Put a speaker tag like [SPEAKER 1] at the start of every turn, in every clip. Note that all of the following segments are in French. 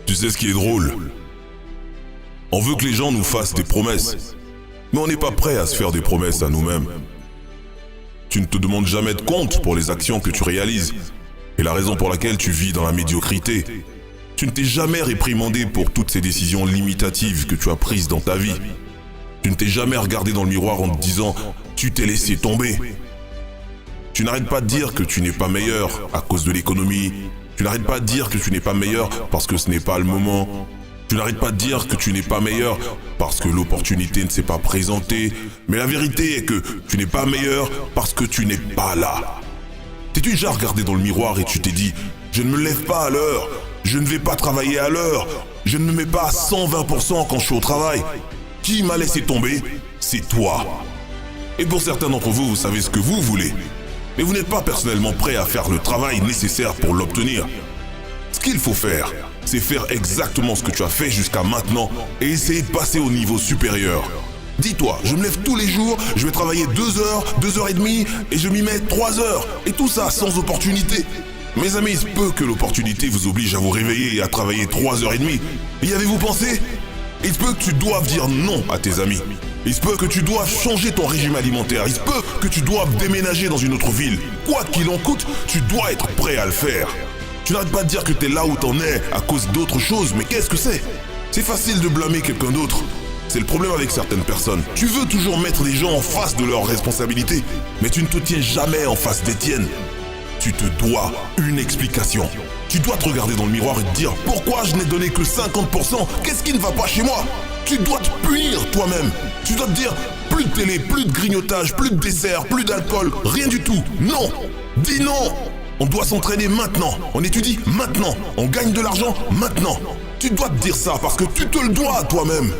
[SPEAKER 1] Tu sais ce qui est drôle? On veut que les gens nous fassent des promesses, mais on n'est pas prêt à se faire des promesses à nous-mêmes. Tu ne te demandes jamais de compte pour les actions que tu réalises et la raison pour laquelle tu vis dans la médiocrité. Tu ne t'es jamais réprimandé pour toutes ces décisions limitatives que tu as prises dans ta vie. Tu ne t'es jamais regardé dans le miroir en te disant « tu t'es laissé tomber ». Tu n'arrêtes pas de dire que tu n'es pas meilleur à cause de l'économie. Tu n'arrêtes pas de dire que tu n'es pas meilleur parce que ce n'est pas le moment. Tu n'arrêtes pas de dire que tu n'es pas meilleur parce que l'opportunité ne s'est pas présentée. Mais la vérité est que tu n'es pas meilleur parce que tu n'es pas là. T'es-tu déjà regardé dans le miroir et tu t'es dit « je ne me lève pas à l'heure, je ne vais pas travailler à l'heure, je ne me mets pas à 120% quand je suis au travail ». Qui m'a laissé tomber? C'est toi. Et pour certains d'entre vous, vous savez ce que vous voulez. Mais vous n'êtes pas personnellement prêt à faire le travail nécessaire pour l'obtenir. Ce qu'il faut faire, c'est faire exactement ce que tu as fait jusqu'à maintenant et essayer de passer au niveau supérieur. Dis-toi, je me lève tous les jours, je vais travailler 2 heures, 2 heures et demie et je m'y mets 3 heures. Et tout ça sans opportunité. Mes amis, il se peut que l'opportunité vous oblige à vous réveiller et à travailler 3 heures et demie. Y avez-vous pensé? Il se peut que tu doives dire non à tes amis. Il se peut que tu doives changer ton régime alimentaire. Il se peut que tu doives déménager dans une autre ville. Quoi qu'il en coûte, tu dois être prêt à le faire. Tu n'arrêtes pas de dire que tu es là où t'en es à cause d'autre chose, mais qu'est-ce que c'est? C'est facile de blâmer quelqu'un d'autre. C'est le problème avec certaines personnes. Tu veux toujours mettre les gens en face de leurs responsabilités, mais tu ne te tiens jamais en face des tiennes. Tu te dois une explication. Tu dois te regarder dans le miroir et te dire « Pourquoi je n'ai donné que 50%? Qu'est-ce qui ne va pas chez moi ?» Tu dois te punir toi-même. Tu dois te dire « Plus de télé, plus de grignotage, plus de dessert, plus d'alcool, rien du tout. Non! Dis non! On doit s'entraîner maintenant. On étudie maintenant. On gagne de l'argent maintenant. » Tu dois te dire ça parce que tu te le dois à toi-même.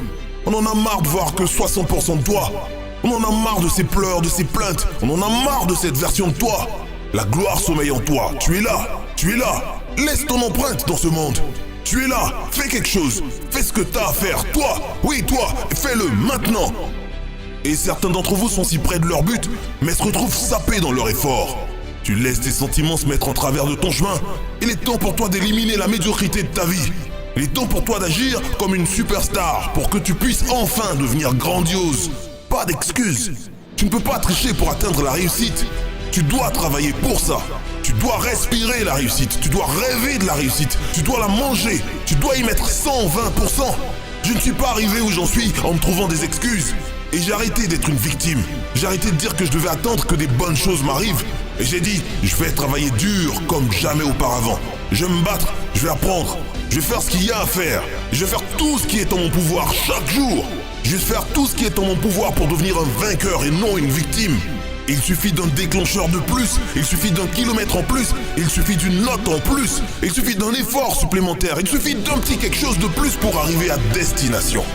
[SPEAKER 1] On en a marre de voir que 60% de toi. On en a marre de ces pleurs, de ces plaintes. On en a marre de cette version de toi. La gloire sommeille en toi. Tu es là. Tu es là. Laisse ton empreinte dans ce monde. Tu es là. Fais quelque chose. Fais ce que t'as à faire. Toi. Oui, toi. Fais-le maintenant. Et certains d'entre vous sont si près de leur but, mais se retrouvent sapés dans leur effort. Tu laisses tes sentiments se mettre en travers de ton chemin. Il est temps pour toi d'éliminer la médiocrité de ta vie. Il est temps pour toi d'agir comme une superstar pour que tu puisses enfin devenir grandiose. Pas d'excuses. Tu ne peux pas tricher pour atteindre la réussite. Tu dois travailler pour ça. Tu dois respirer la réussite. Tu dois rêver de la réussite. Tu dois la manger. Tu dois y mettre 120%. Je ne suis pas arrivé où j'en suis en me trouvant des excuses. Et j'ai arrêté d'être une victime. J'ai arrêté de dire que je devais attendre que des bonnes choses m'arrivent. Et j'ai dit, je vais travailler dur comme jamais auparavant. Je vais me battre, je vais apprendre. Je vais faire ce qu'il y a à faire. Je vais faire tout ce qui est en mon pouvoir chaque jour. Je vais faire tout ce qui est en mon pouvoir pour devenir un vainqueur et non une victime. Il suffit d'un déclencheur de plus, il suffit d'un kilomètre en plus, il suffit d'une note en plus, il suffit d'un effort supplémentaire, il suffit d'un petit quelque chose de plus pour arriver à destination.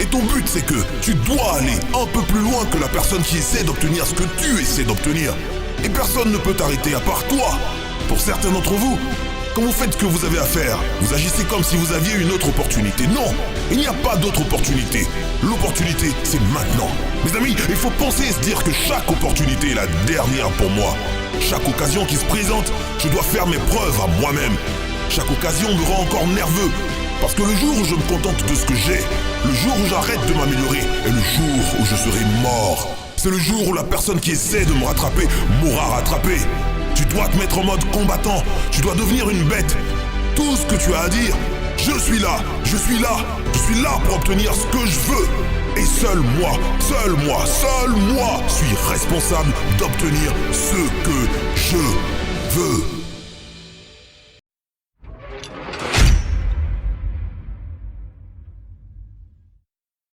[SPEAKER 1] Et ton but, c'est que tu dois aller un peu plus loin que la personne qui essaie d'obtenir ce que tu essaies d'obtenir. Et personne ne peut t'arrêter à part toi. Pour certains d'entre vous, quand vous faites ce que vous avez à faire, vous agissez comme si vous aviez une autre opportunité. Non, il n'y a pas d'autre opportunité. L'opportunité, c'est maintenant. Mes amis, il faut penser et se dire que chaque opportunité est la dernière pour moi. Chaque occasion qui se présente, je dois faire mes preuves à moi-même. Chaque occasion me rend encore nerveux. Parce que le jour où je me contente de ce que j'ai, le jour où j'arrête de m'améliorer, est le jour où je serai mort. C'est le jour où la personne qui essaie de me rattraper m'aura rattrapé. Tu dois te mettre en mode combattant, tu dois devenir une bête. Tout ce que tu as à dire, je suis là, je suis là, je suis là pour obtenir ce que je veux. Et seul moi suis responsable d'obtenir ce que je veux.